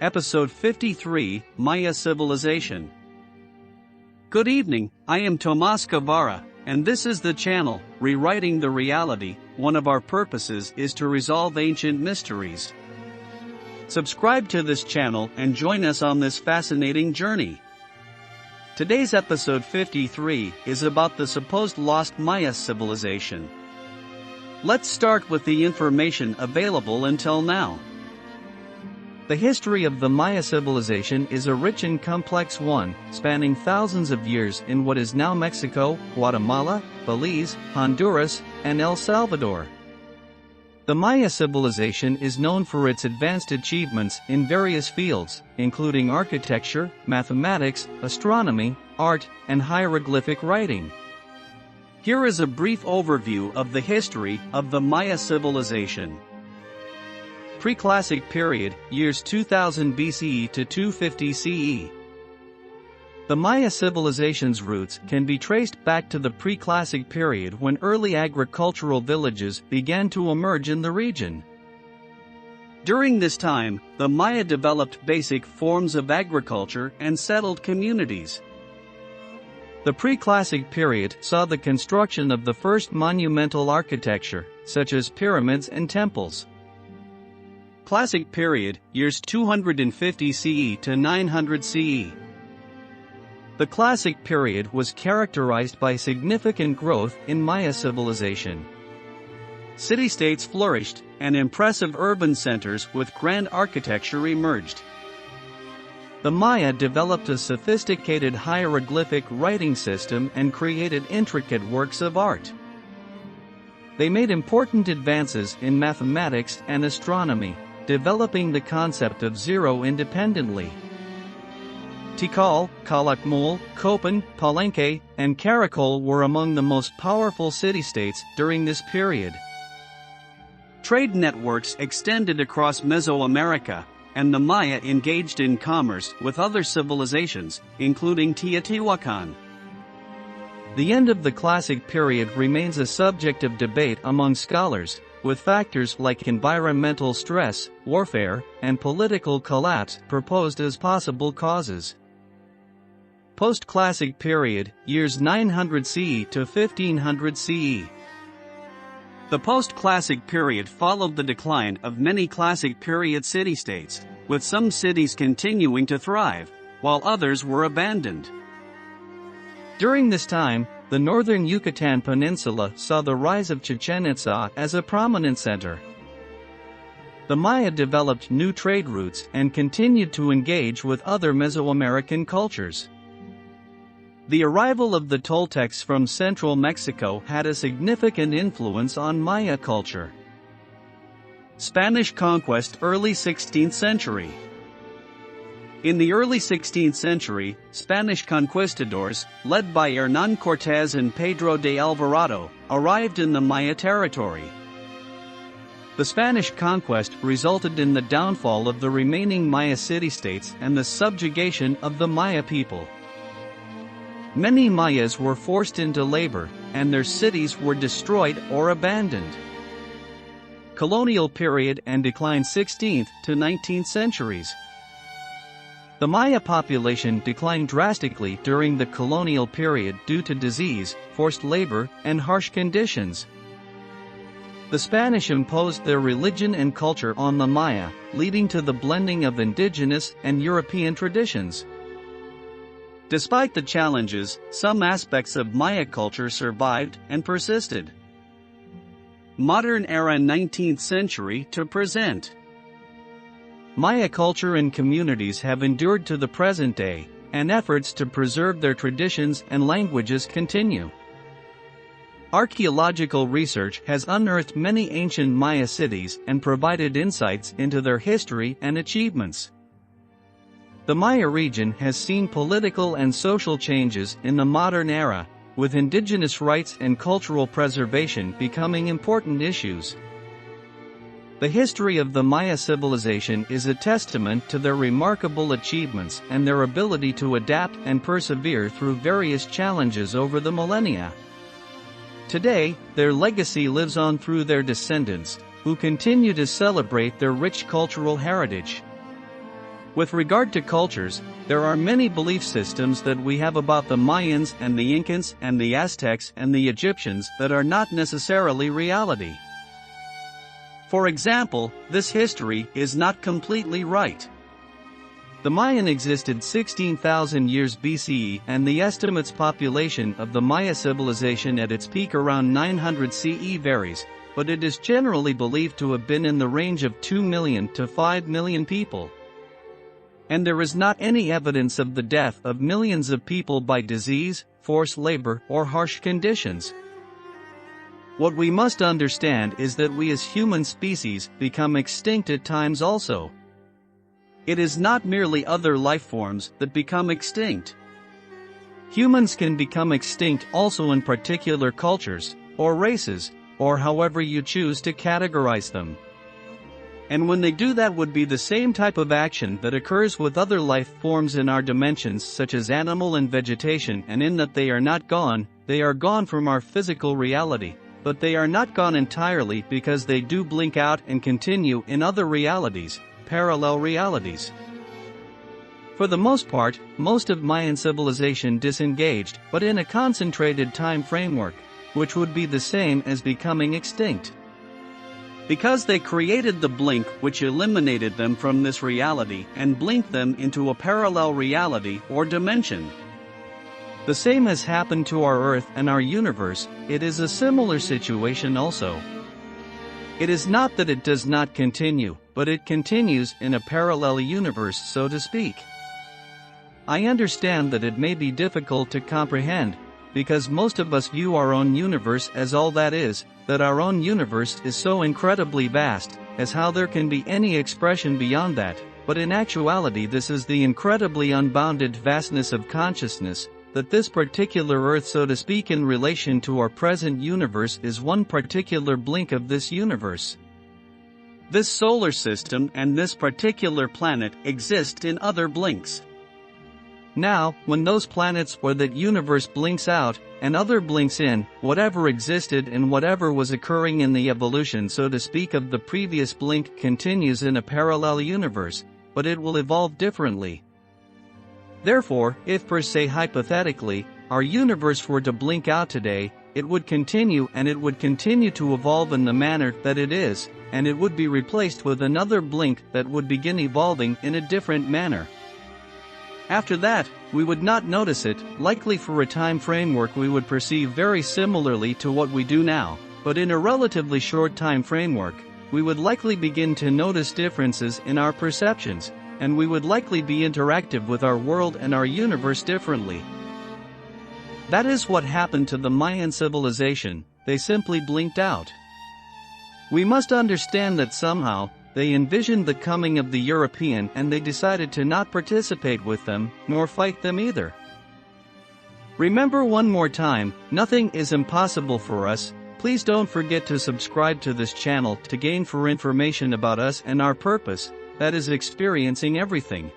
Episode 53, Maya Civilization. Good evening, I am Tomas Guevara, and this is the channel, Rewriting the Reality. One of our purposes is to resolve ancient mysteries. Subscribe to this channel and join us on this fascinating journey. Today's episode 53 is about the supposed lost Maya civilization. Let's start with the information available until now. The history of the Maya civilization is a rich and complex one, spanning thousands of years in what is now Mexico, Guatemala, Belize, Honduras, and El Salvador. The Maya civilization is known for its advanced achievements in various fields, including architecture, mathematics, astronomy, art, and hieroglyphic writing. Here is a brief overview of the history of the Maya civilization. Pre-Classic period, years 2000 BCE to 250 CE. The Maya civilization's roots can be traced back to the pre-Classic period when early agricultural villages began to emerge in the region. During this time, the Maya developed basic forms of agriculture and settled communities. The pre-Classic period saw the construction of the first monumental architecture, such as pyramids and temples. Classic period, years 250 CE to 900 CE. The Classic period was characterized by significant growth in Maya civilization. City-states flourished, and impressive urban centers with grand architecture emerged. The Maya developed a sophisticated hieroglyphic writing system and created intricate works of art. They made important advances in mathematics and astronomy, developing the concept of zero independently. Tikal, Calakmul, Copan, Palenque, and Caracol were among the most powerful city-states during this period. Trade networks extended across Mesoamerica, and the Maya engaged in commerce with other civilizations, including Teotihuacan. The end of the Classic period remains a subject of debate among scholars, with factors like environmental stress, warfare, and political collapse proposed as possible causes. Post-Classic period, years 900 CE to 1500 CE. The post-Classic period followed the decline of many Classic period city-states, with some cities continuing to thrive, while others were abandoned. During this time, the northern Yucatan Peninsula saw the rise of Chichen Itza as a prominent center. The Maya developed new trade routes and continued to engage with other Mesoamerican cultures. The arrival of the Toltecs from central Mexico had a significant influence on Maya culture. Spanish conquest, early 16th century. In the early 16th century, Spanish conquistadors, led by Hernán Cortés and Pedro de Alvarado, arrived in the Maya territory. The Spanish conquest resulted in the downfall of the remaining Maya city-states and the subjugation of the Maya people. Many Mayas were forced into labor, and their cities were destroyed or abandoned. Colonial period and decline 16th to 19th centuries. The Maya population declined drastically during the colonial period due to disease, forced labor, and harsh conditions. The Spanish imposed their religion and culture on the Maya, leading to the blending of indigenous and European traditions. Despite the challenges, some aspects of Maya culture survived and persisted. Modern era 19th century to present. Maya culture and communities have endured to the present day, and efforts to preserve their traditions and languages continue. Archaeological research has unearthed many ancient Maya cities and provided insights into their history and achievements. The Maya region has seen political and social changes in the modern era, with indigenous rights and cultural preservation becoming important issues. The history of the Maya civilization is a testament to their remarkable achievements and their ability to adapt and persevere through various challenges over the millennia. Today, their legacy lives on through their descendants, who continue to celebrate their rich cultural heritage. With regard to cultures, there are many belief systems that we have about the Mayans and the Incans and the Aztecs and the Egyptians that are not necessarily reality. For example, this history is not completely right. The Mayan existed 16,000 years BCE, and the estimates population of the Maya civilization at its peak around 900 CE varies, but it is generally believed to have been in the range of 2 million to 5 million people. And there is not any evidence of the death of millions of people by disease, forced labor, or harsh conditions. What we must understand is that we as human species become extinct at times also. It is not merely other life forms that become extinct. Humans can become extinct also in particular cultures, or races, or however you choose to categorize them. And when they do, that would be the same type of action that occurs with other life forms in our dimensions such as animal and vegetation, and in that they are not gone, they are gone from our physical reality, but they are not gone entirely because they do blink out and continue in other realities, parallel realities. For the most part, most of Mayan civilization disengaged, but in a concentrated time framework, which would be the same as becoming extinct. Because they created the blink which eliminated them from this reality and blinked them into a parallel reality or dimension. The same has happened to our Earth and our universe. It is a similar situation also. It is not that it does not continue, but it continues in a parallel universe, so to speak. I understand that it may be difficult to comprehend, because most of us view our own universe as all that is, that our own universe is so incredibly vast, as how there can be any expression beyond that, but in actuality this is the incredibly unbounded vastness of consciousness, that this particular Earth, so to speak, in relation to our present universe is one particular blink of this universe. This solar system and this particular planet exist in other blinks. Now, when those planets or that universe blinks out, and other blinks in, whatever existed and whatever was occurring in the evolution, so to speak, of the previous blink continues in a parallel universe, but it will evolve differently. Therefore, if per se hypothetically, our universe were to blink out today, it would continue and it would continue to evolve in the manner that it is, and it would be replaced with another blink that would begin evolving in a different manner. After that, we would not notice it, likely for a time framework we would perceive very similarly to what we do now, but in a relatively short time framework, we would likely begin to notice differences in our perceptions, and we would likely be interactive with our world and our universe differently. That is what happened to the Mayan civilization. They simply blinked out. We must understand that somehow, they envisioned the coming of the European and they decided to not participate with them, nor fight them either. Remember one more time, nothing is impossible for us. Please don't forget to subscribe to this channel to gain for information about us and our purpose, that is experiencing everything.